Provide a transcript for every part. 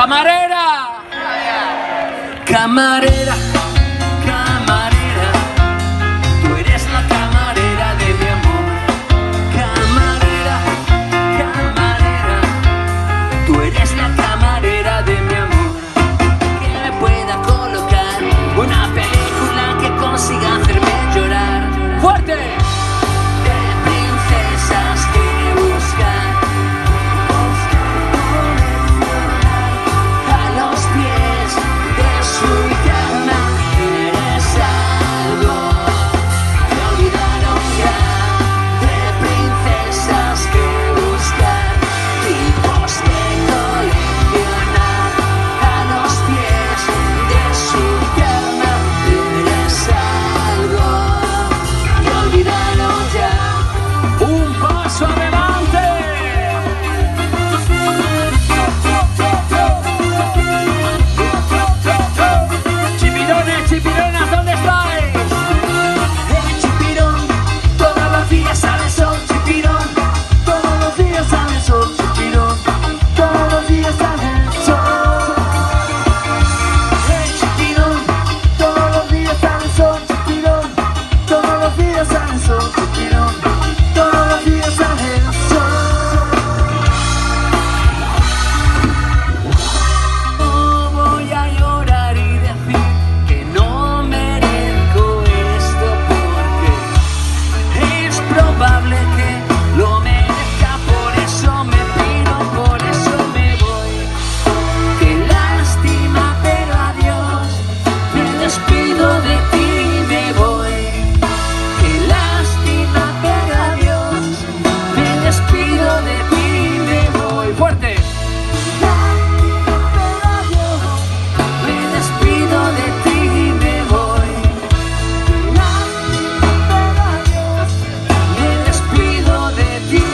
¡Camarera! Camarera, camarera, tú eres la camarera de mi amor. Camarera, camarera, tú eres la camarera de mi amor. Que me pueda colocar una película que consiga hacerme llorar. ¡Fuerte! De princesas que buscan a los pies de su cama. Eres algo que olvidaron ya. De princesas que buscan tipos que coleccionar a los pies de su cama. Eres algo que olvidaron ya. Un paso adelante. Chipirones, chipironas, ¿dónde estáis? Chipirón, todos los días sale sol. Chipirón, todos los días sale sol. Chipirón, todos los días sale sol. Chipirón, todos los días sale sol. Chipirón, todos los días sale sol. Chipirón, todos los días sale sol. No voy a llorar y decir que no merezco esto, porque es probable que lo merezca. Por eso me piro, por eso me voy. Qué lástima, pero adiós. Me despido de ti y me voy. Qué lástima, pero adiós. Me despido de ti y me voy. ¡Fuerte! Me despido de ti y me voy. Me despido de ti.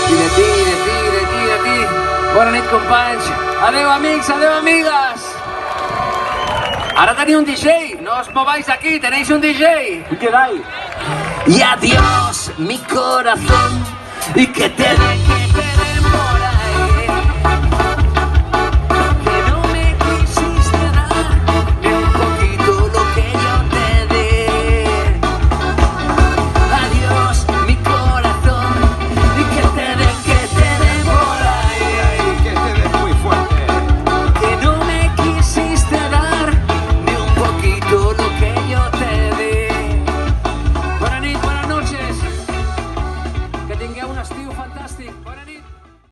I de ti, de ti, de ti, de ti. Bona nit, companys. Adeu, amics, adeu, amigues. Ara teniu un DJ. No os mováis aquí, tenéis un DJ. ¿Y qué dais? Y adiós, mi corazón, y que te deje por ahí. Que no me quisiste dar ni un poquito lo que yo te dé. Adiós, mi corazón, y que te dé por ahí. Que te des muy fuerte. Que no me quisiste dar ni un poquito lo que yo te dé. Bona nit, buenas noches. Que tingueu un estiu fantàstic. Bona nit.